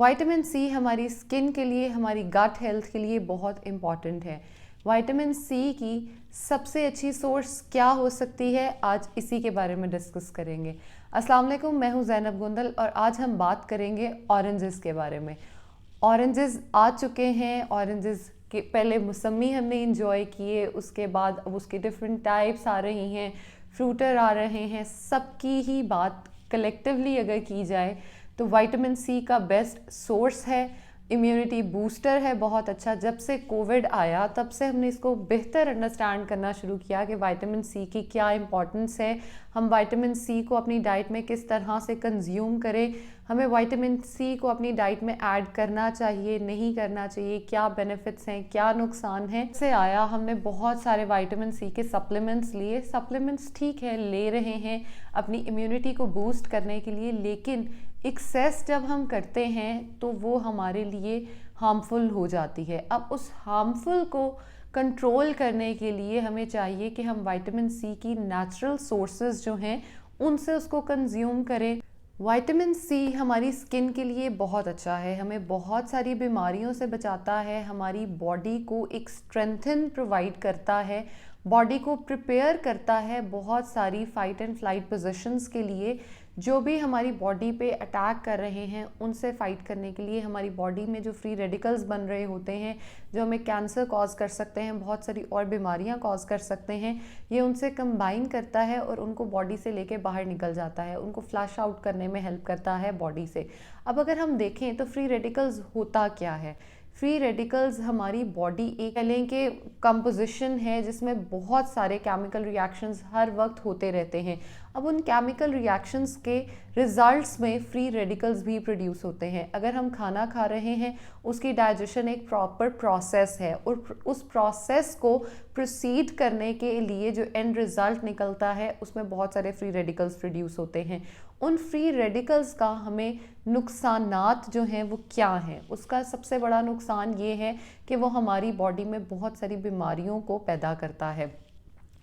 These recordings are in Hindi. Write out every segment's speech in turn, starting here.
विटामिन सी हमारी स्किन के लिए, हमारी गट हेल्थ के लिए बहुत इम्पॉर्टेंट है। विटामिन सी की सबसे अच्छी सोर्स क्या हो सकती है, आज इसी के बारे में डिस्कस करेंगे। अस्सलाम वालेकुम, मैं हूं ज़ैनब गुंदल और आज हम बात करेंगे ऑरेंजेस के बारे में। ऑरेंजेस आ चुके हैं, ऑरेंजेस के पहले मौसमी हमने इंजॉय किए, उसके बाद अब उसके डिफरेंट टाइप्स आ रही हैं, फ्रूटर आ रहे हैं। सबकी ही बात कलेक्टिवली अगर की जाए तो विटामिन सी का बेस्ट सोर्स है, इम्यूनिटी बूस्टर है बहुत अच्छा। जब से कोविड आया तब से हमने इसको बेहतर अंडरस्टैंड करना शुरू किया कि विटामिन सी की क्या इंपॉर्टेंस है, हम विटामिन सी को अपनी डाइट में किस तरह से कंज्यूम करें, हमें विटामिन सी को अपनी डाइट में ऐड करना चाहिए, नहीं करना चाहिए, क्या बेनिफिट्स हैं, क्या नुकसान हैं। से आया हमने बहुत सारे विटामिन सी के सप्लीमेंट्स लिए। सप्लीमेंट्स ठीक है, ले रहे हैं अपनी इम्यूनिटी को बूस्ट करने के लिए, लेकिन एक्सेस जब हम करते हैं तो वो हमारे लिए हार्मफुल हो जाती है। अब उस हार्मफुल को कंट्रोल करने के लिए हमें चाहिए कि हम विटामिन सी की नेचुरल सोर्सेज जो हैं उनसे उसको कंज्यूम करें। विटामिन सी हमारी स्किन के लिए बहुत अच्छा है, हमें बहुत सारी बीमारियों से बचाता है, हमारी बॉडी को एक स्ट्रेंथन प्रोवाइड करता है, बॉडी को प्रिपेयर करता है बहुत सारी फाइट एंड फ्लाइट पोजीशंस के लिए। जो भी हमारी बॉडी पे अटैक कर रहे हैं उनसे फाइट करने के लिए हमारी बॉडी में जो फ्री रेडिकल्स बन रहे होते हैं, जो हमें कैंसर कॉज कर सकते हैं, बहुत सारी और बीमारियां कॉज कर सकते हैं, ये उनसे कंबाइन करता है और उनको बॉडी से लेके बाहर निकल जाता है, उनको फ्लैश आउट करने में हेल्प करता है बॉडी से। अब अगर हम देखें तो फ्री रेडिकल्स होता क्या है? फ्री रेडिकल्स हमारी बॉडी एक कहें कि कंपोजिशन है जिसमें बहुत सारे केमिकल रिएक्शंस हर वक्त होते रहते हैं। अब उन केमिकल रिएक्शंस के रिजल्ट्स में फ्री रेडिकल्स भी प्रोड्यूस होते हैं। अगर हम खाना खा रहे हैं, उसकी डाइजेशन एक प्रॉपर प्रोसेस है और उस प्रोसेस को प्रोसीड करने के लिए जो एंड रिजल्ट निकलता है उसमें बहुत सारे फ्री रेडिकल्स प्रोड्यूस होते हैं। उन फ्री रेडिकल्स का हमें नुकसानात जो हैं वो क्या हैं? उसका सबसे बड़ा नुकसान ये है कि वो हमारी बॉडी में बहुत सारी बीमारियों को पैदा करता है,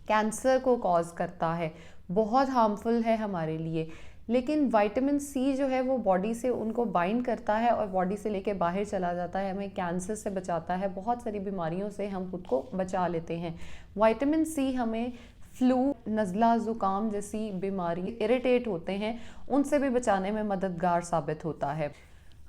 कैंसर को कॉज करता है, बहुत हार्मफुल है हमारे लिए। लेकिन विटामिन सी जो है वो बॉडी से उनको बाइंड करता है और बॉडी से लेके बाहर चला जाता है, हमें कैंसर से बचाता है, बहुत सारी बीमारियों से हम खुद को बचा लेते हैं। विटामिन सी हमें फ्लू, नज़ला, ज़ुकाम जैसी बीमारी, इरिटेट होते हैं, उनसे भी बचाने में मददगार साबित होता है।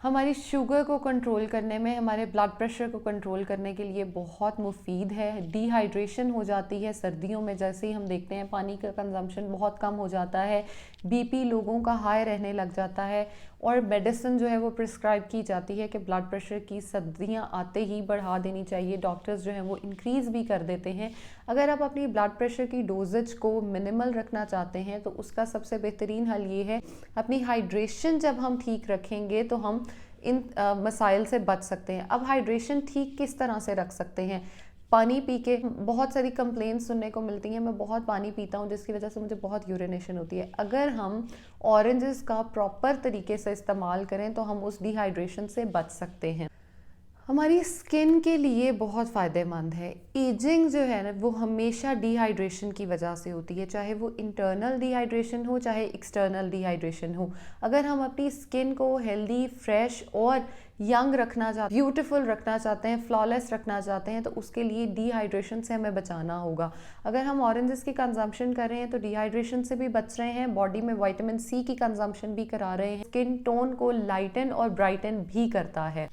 हमारी शुगर को कंट्रोल करने में, हमारे ब्लड प्रेशर को कंट्रोल करने के लिए बहुत मुफीद है। डिहाइड्रेशन हो जाती है सर्दियों में, जैसे ही हम देखते हैं पानी का कंजम्पशन बहुत कम हो जाता है, बीपी लोगों का हाई रहने लग जाता है और मेडिसिन जो है वो प्रिस्क्राइब की जाती है कि ब्लड प्रेशर की सर्दियाँ आते ही बढ़ा देनी चाहिए। डॉक्टर्स जो हैं वो इंक्रीज़ भी कर देते हैं। अगर आप अपनी ब्लड प्रेशर की डोजेज को मिनिमल रखना चाहते हैं तो उसका सबसे बेहतरीन हल ये है, अपनी हाइड्रेशन जब हम ठीक रखेंगे तो हम इन मसाइल से बच सकते हैं। अब हाइड्रेशन ठीक किस तरह से रख सकते हैं? पानी पी के। बहुत सारी कंप्लेंट्स सुनने को मिलती हैं, मैं बहुत पानी पीता हूँ जिसकी वजह से मुझे बहुत यूरिनेशन होती है। अगर हम ऑरेंजेस का प्रॉपर तरीके से इस्तेमाल करें तो हम उस डिहाइड्रेशन से बच सकते हैं। हमारी स्किन के लिए बहुत फ़ायदेमंद है। एजिंग जो है ना वो हमेशा डिहाइड्रेशन की वजह से होती है, चाहे वो इंटरनल डिहाइड्रेशन हो चाहे एक्सटर्नल डिहाइड्रेशन हो। अगर हम अपनी स्किन को हेल्दी, फ्रेश और यंग रखना चाहते, ब्यूटीफुल रखना चाहते हैं, फ्लॉलेस रखना चाहते हैं तो उसके लिए डिहाइड्रेशन से हमें बचाना होगा। अगर हम ऑरेंजेस की कंजम्पशन कर रहे हैं तो डिहाइड्रेशन से भी बच रहे हैं, बॉडी में विटामिन सी की कंजम्पशन भी करा रहे हैं, स्किन टोन को लाइटन और ब्राइटन भी करता है।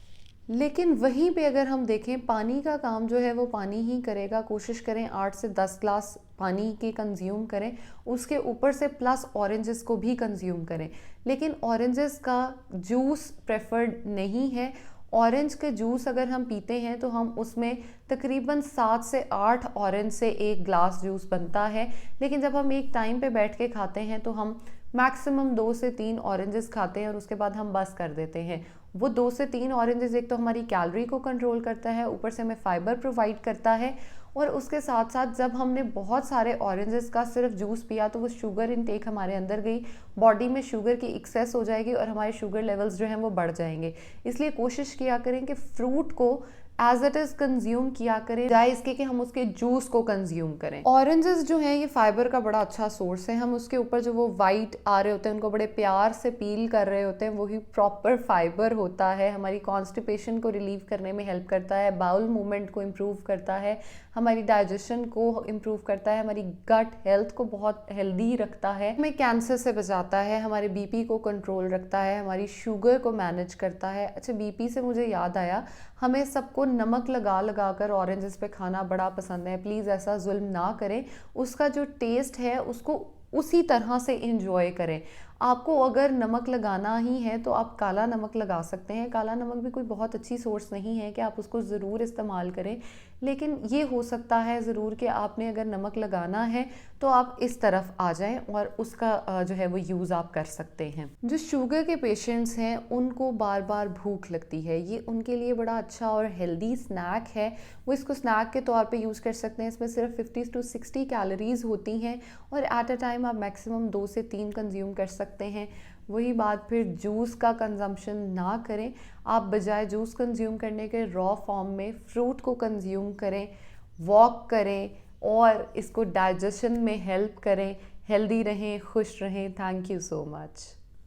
लेकिन वहीं पे अगर हम देखें, पानी का काम जो है वो पानी ही करेगा। कोशिश करें 8 से 10 ग्लास पानी के कंज्यूम करें, उसके ऊपर से प्लस ऑरेंजेस को भी कंज्यूम करें। लेकिन ऑरेंजेस का जूस प्रेफर्ड नहीं है। ऑरेंज के जूस अगर हम पीते हैं तो हम उसमें तकरीबन 7 से 8 ऑरेंज से 1 ग्लास जूस बनता है। लेकिन जब हम एक टाइम पे बैठ के खाते हैं तो हम मैक्सिमम 2 से 3 ऑरेंजेस खाते हैं और उसके बाद हम बस कर देते हैं। वो 2 से 3 ऑरेंजेस एक तो हमारी कैलोरी को कंट्रोल करता है, ऊपर से हमें फाइबर प्रोवाइड करता है और उसके साथ साथ जब हमने बहुत सारे ऑरेंजेस का सिर्फ जूस पिया तो वो शुगर इनटेक हमारे अंदर गई, बॉडी में शुगर की एक्सेस हो जाएगी और हमारे शुगर लेवल्स जो हैं वो बढ़ जाएंगे। इसलिए कोशिश किया करें कि फ्रूट को एज इट इज कंज्यूम किया करें, बजाय इसके कि हम उसके जूस को कंज्यूम करें। ऑरेंजेस जो है ये फाइबर का बड़ा अच्छा सोर्स है। हम उसके ऊपर जो वो वाइट आ रहे होते हैं उनको बड़े प्यार से पील कर रहे होते हैं, वही प्रॉपर फाइबर होता है। हमारी कॉन्स्टिपेशन को रिलीव करने में हेल्प करता है, बाउल मूवमेंट को इम्प्रूव करता है, हमारी डाइजेशन को इम्प्रूव करता है, हमारी गट हेल्थ को बहुत हेल्दी रखता है, हमें कैंसर से बचाता है, हमारे बीपी को कंट्रोल रखता है, हमारी शुगर को मैनेज करता है। अच्छा, बीपी से मुझे याद आया, हमें सबको नमक लगा लगा कर ऑरेंजेस पे खाना बड़ा पसंद है। प्लीज़ ऐसा जुल्म ना करें, उसका जो टेस्ट है उसको उसी तरह से इंजॉय करें। आपको अगर नमक लगाना ही है तो आप काला नमक लगा सकते हैं। काला नमक भी कोई बहुत अच्छी सोर्स नहीं है कि आप उसको ज़रूर इस्तेमाल करें, लेकिन ये हो सकता है ज़रूर कि आपने अगर नमक लगाना है तो आप इस तरफ आ जाएं और उसका जो है वो यूज़ आप कर सकते हैं। जो शुगर के पेशेंट्स हैं उनको बार बार भूख लगती है, ये उनके लिए बड़ा अच्छा और हेल्दी स्नैक है। वो इसको स्नैक के तौर पे यूज़ कर सकते हैं। इसमें सिर्फ 50 to 60 कैलोरीज होती हैं और एट अ टाइम आप मैक्सिमम 2 से 3 कंज्यूम कर सकते हैं। वही बात, फिर जूस का कंजम्पशन ना करें, आप बजाय जूस कंज्यूम करने के रॉ फॉर्म में फ्रूट को कंज्यूम करें, वॉक करें और इसको डाइजेशन में हेल्प करें। हेल्दी रहें, खुश रहें। Thank you so much.